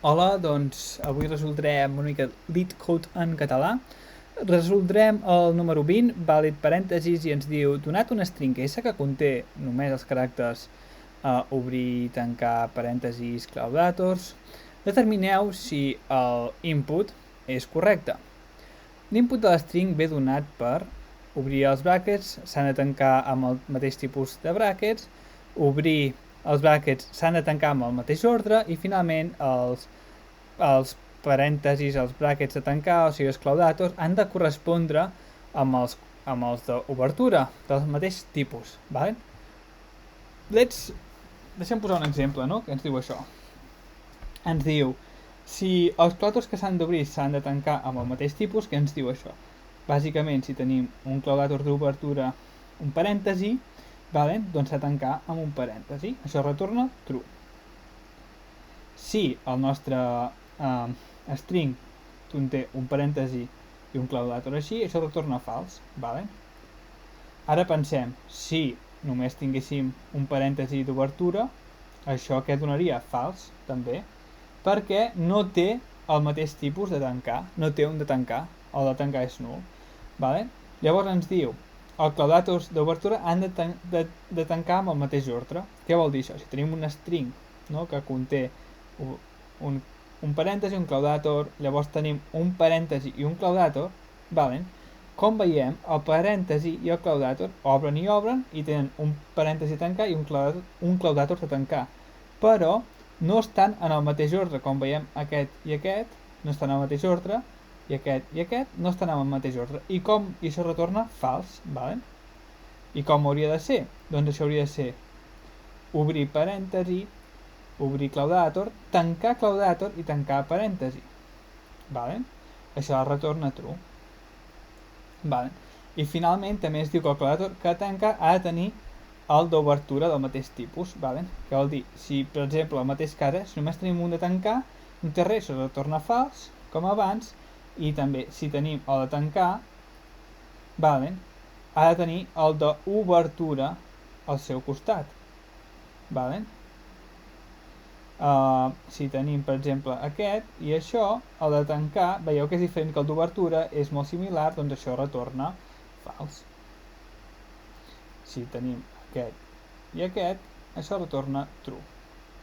Hola, doncs avui resoldrem una mica LeetCode en català. Resoldrem el número 20, vàlid parèntesis, i ens diu: donat un string S que conté només els caràcters obrir, tancar, parèntesis, claudàtors, determineu si l'input és correcte. L'input de l'string ve donat per obrir els brackets, s'han de tancar amb el mateix tipus de brackets, obrir els brackets s'han de tancar amb el mateix ordre i finalment els parèntesis, els brackets de tancar, o sigui els claudàtors, han de correspondre amb els d'obertura del mateix tipus. Vale? Deixem posar un exemple, no? Que ens diu això. Ens diu, si els claudàtors que s'han d'obrir s'han de tancar amb el mateix tipus, què ens diu això? Bàsicament, si tenim un claudàtor d'obertura, un parèntesi, vale? Doncs s'ha de tancar amb un parèntesi. Això retorna true. Si el nostre string conté un parèntesi i un claudàtor així, això retorna fals. Vale? Ara pensem, si només tinguéssim un parèntesi d'obertura, això què donaria? Fals, també, perquè no té el mateix tipus de tancar, no té un de tancar, el de tancar és nul. Vale? Llavors ens diu, els claudàtors d'obertura han de tancar amb el mateix ordre. Què vol dir això? Si tenim un string, no, que conté un parèntesi, un claudàtor, llavors tenim un parèntesi i un claudàtor, vale? Com veiem, el parèntesi i el claudàtor obren i tenen un parèntesi a tancar i un claudàtor a tancar, però no estan en el mateix ordre. Com veiem, aquest i aquest no estan en el mateix ordre, i aquest no estan en el mateix ordre. I això retorna fals, vale? I com hauria de ser? Doncs això hauria de ser obrir parèntesi, obrir claudàtor, tancar claudàtor i tancar parèntesi. Vale? Això retorna true. Vale. I finalment també ens diu que el claudàtor que tanca ha de tenir el d'obertura del mateix tipus. Vale? Què vol dir? Si, per exemple, el mateix cas, si només tenim un de tancar, no té res, això retorna fals, com abans, i també si tenim el de tancar, vale, ha de tenir el d'obertura al seu costat. Vale? Si tenim, per exemple, aquest i això, el de tancar, veieu que és diferent que el d'obertura, és molt similar, doncs això retorna fals. Si tenim aquest i aquest, això retorna true.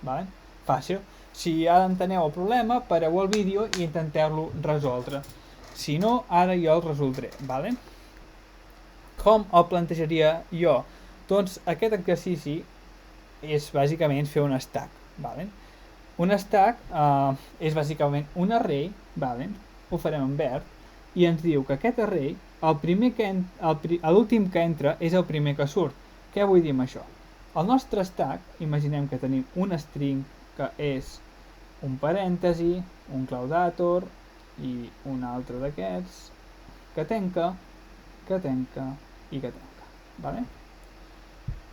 Vale? Fàcil. Si ara enteneu el problema, pareu el vídeo i intenteu-lo resoldre. Si no, ara jo el resoldré. Vale? Com el plantejaria jo? Doncs aquest exercici és bàsicament fer un stack. Vale? Un stack és bàsicament un array, vale? Ho farem en verd, i ens diu que aquest array, l'últim que entra és el primer que surt. Què vull dir amb això? El nostre stack, imaginem que tenim un string que és un parèntesi, un claudàtor i un altre d'aquests que tanca i que tanca. Vale?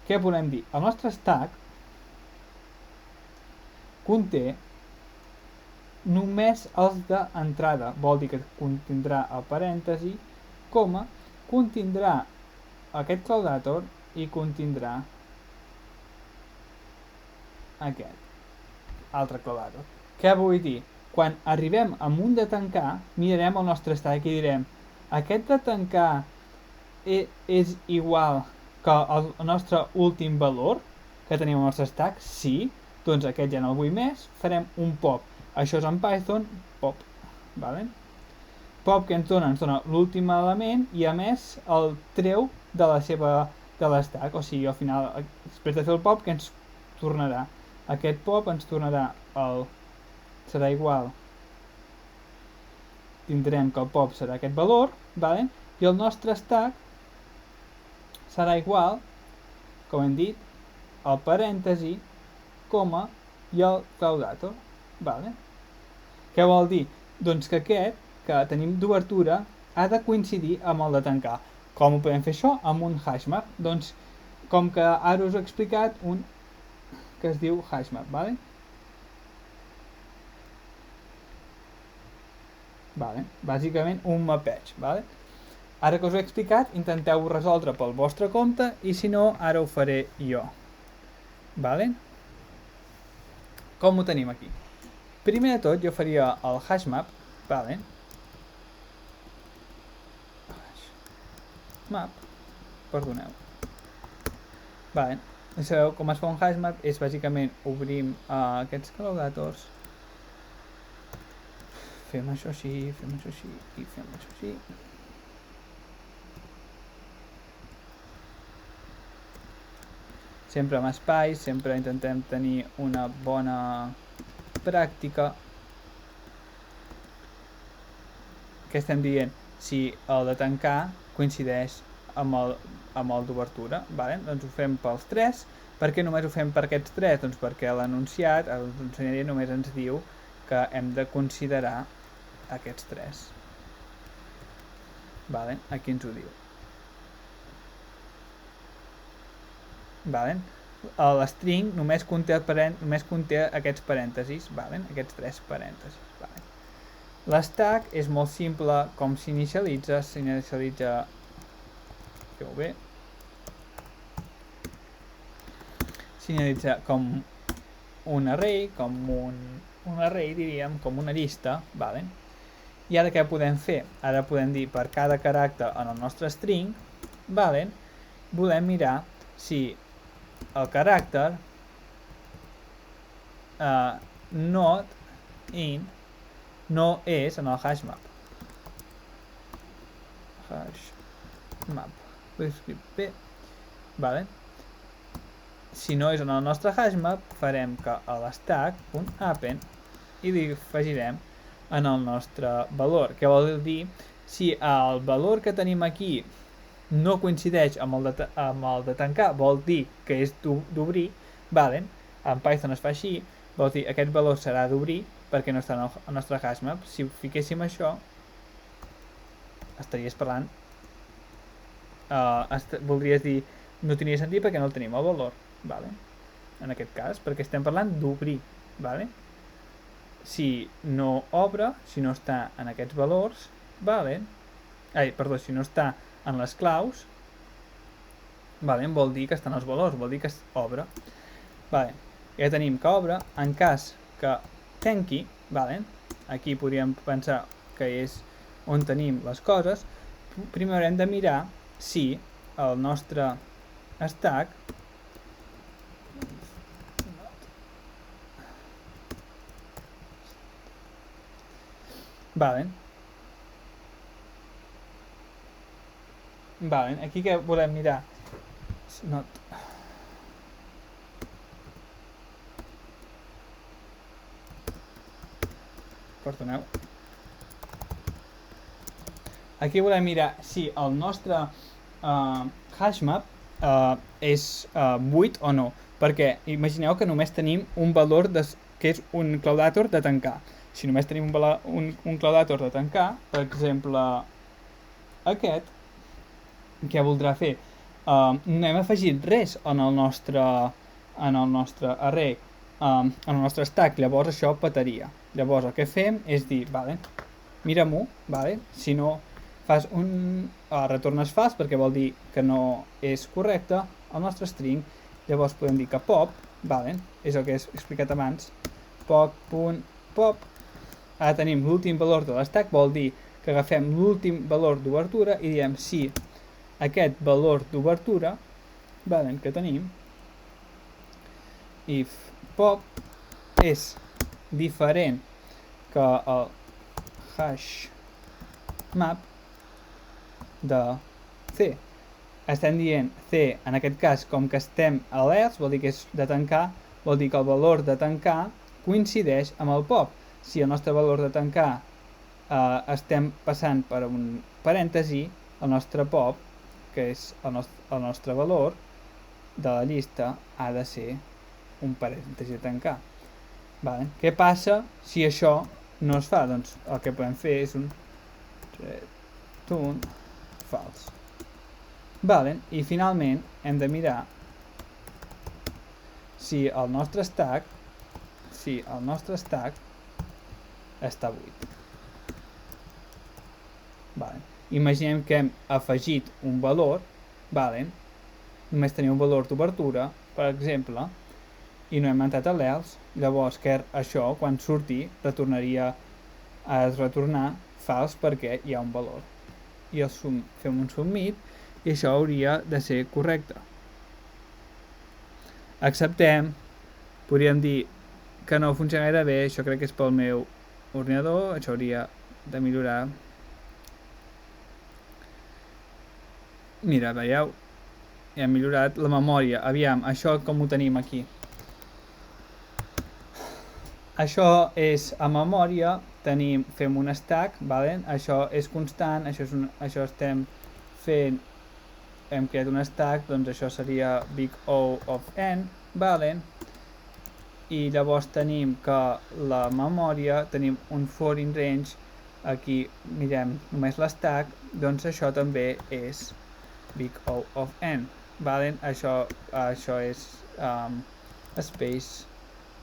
Què volem dir? El nostre stack conté només els d'entrada, vol dir que contindrà el parèntesi, coma, contindrà aquest claudàtor i contindrà aquest altre claudàtor. Què vull dir? Quan arribem a un de tancar, mirarem el nostre stack i direm: aquest de tancar és igual que el nostre últim valor que tenim al nostre stack? Sí. Doncs aquest ja no el vull més, farem un pop. Això és en Python, pop. Vale? Pop que ens dona l'últim element i a més el treu de l'stack. O sigui, al final, després de fer el pop, que ens tornarà? Aquest pop ens tornarà serà igual. Tindrem que el pop serà aquest valor, vale? I el nostre stack serà igual, com hem dit, el parèntesi, coma i el claudàtor. Vale? Què vol dir? Doncs que aquest, que tenim d'obertura, ha de coincidir amb el de tancar. Com ho podem fer això? Amb un hashmap. Doncs, com que ara us he explicat, un que es diu hashmap. Vale? Vale? Bàsicament un mapeig. Vale? Ara que us ho he explicat, intenteu resoldre pel vostre compte i si no, ara ho faré jo. Vale? Com ho tenim aquí? Primer de tot jo faria el hashmap, vale? Map, perdoneu. Vale, sabeu com es fa un hashmap? És bàsicament obrim aquests claudators, fem això així, fem això així i fem això així. Sempre amb espais, sempre intentem tenir una bona pràctica. Què estem dient? Si el de tancar coincideix amb el d'obertura, vale? Doncs ho fem pels 3. Per què només ho fem per aquests 3? Doncs perquè l'enunciat, el funcionari només ens diu que hem de considerar aquests 3. Vale? Aquí ens ho diu. Vale? L'string només conté aquests parèntesis, vale? Aquests 3 parèntesis. Vale? L'stack és molt simple com s'inicialitza, feu bé, s'inicialitza com un array, diríem, com una llista, vale? I ara què podem fer? Ara podem dir per cada caràcter en el nostre string, vale? Volem mirar si el caràcter not in no és en el hashmap. Ho he escrit bé. Vale? Si no és en el nostre hashmap, farem que a l'stack.append i li afegirem en el nostre valor. Què vol dir? Si el valor que tenim aquí no coincideix amb el de tancar, vol dir que és d'obrir, vale? En Python es fa així, vol dir que aquest valor serà d'obrir perquè no està en el nostre hashmap. Si fiquéssim això, estaries parlant, voldries dir, no tindria sentit perquè no el tenim el valor, vale? En aquest cas, perquè estem parlant d'obrir, vale? Si no obre, si no està en aquests valors, vale? Si no està en les claus, vale, vol dir que estan els valors, vol dir que obre. Vale, ja tenim que obre. En cas que tanqui, vale, aquí podríem pensar que és on tenim les coses. Primer haurem de mirar si el nostre stack vale, aquí que volem mirar perdoneu, aquí volem mirar si el nostre hashmap és buit o no, perquè imagineu que només tenim un valor que és un claudator de tancar. Si només tenim un claudator de tancar, per exemple aquest, què voldrà fer? No hem afegit res en el nostre array, en el nostre stack, llavors això petaria. Llavors el que fem és dir, vale, mira-m'ho, vale, si no fas retornes fals perquè vol dir que no és correcte el nostre string, llavors podem dir que pop, vale, és el que he explicat abans, pop, ara tenim l'últim valor de l'stack, vol dir que agafem l'últim valor d'obertura i diem si aquest valor d'obertura, vale, que tenim, if pop és diferent que el hash map de C. Estem dient C, en aquest cas, com que estem alerts, vol dir que és de tancar, vol dir que el valor de tancar coincideix amb el pop. Si el nostre valor de tancar estem passant per un parèntesi, el nostre pop, que és el nostre valor de la llista, ha de ser un parèntesi de tancar. Vale. Què passa si això no es fa? Doncs el que podem fer és un return false. Vale. I finalment hem de mirar si el nostre stack està buit. Vale. Imaginem que hem afegit un valor, vale. Només tenim un valor d'obertura, per exemple, i no hem entrat al·lels, llavors que això quan surti ha de retornar fals perquè hi ha un valor. I fem un submit i això hauria de ser correcte. Acceptem, podríem dir que no funciona gaire bé, això crec que és pel meu ordinador, això hauria de millorar. Mira, veieu? Hem millorat la memòria. Aviam, això com ho tenim aquí? Això és a memòria, fem un stack, vale? Això és constant, això estem fent, hem creat un stack, doncs això seria big O of n, vale? I llavors tenim que la memòria, tenim un foreign range, aquí mirem només l'stack, doncs això també és big O of n, vale? Això és space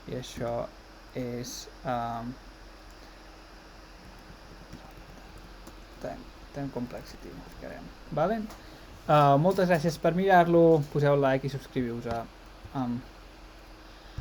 i això és time complexity, ficarem, vale? Moltes gràcies per mirar-lo, poseu like i subscriviu-vos a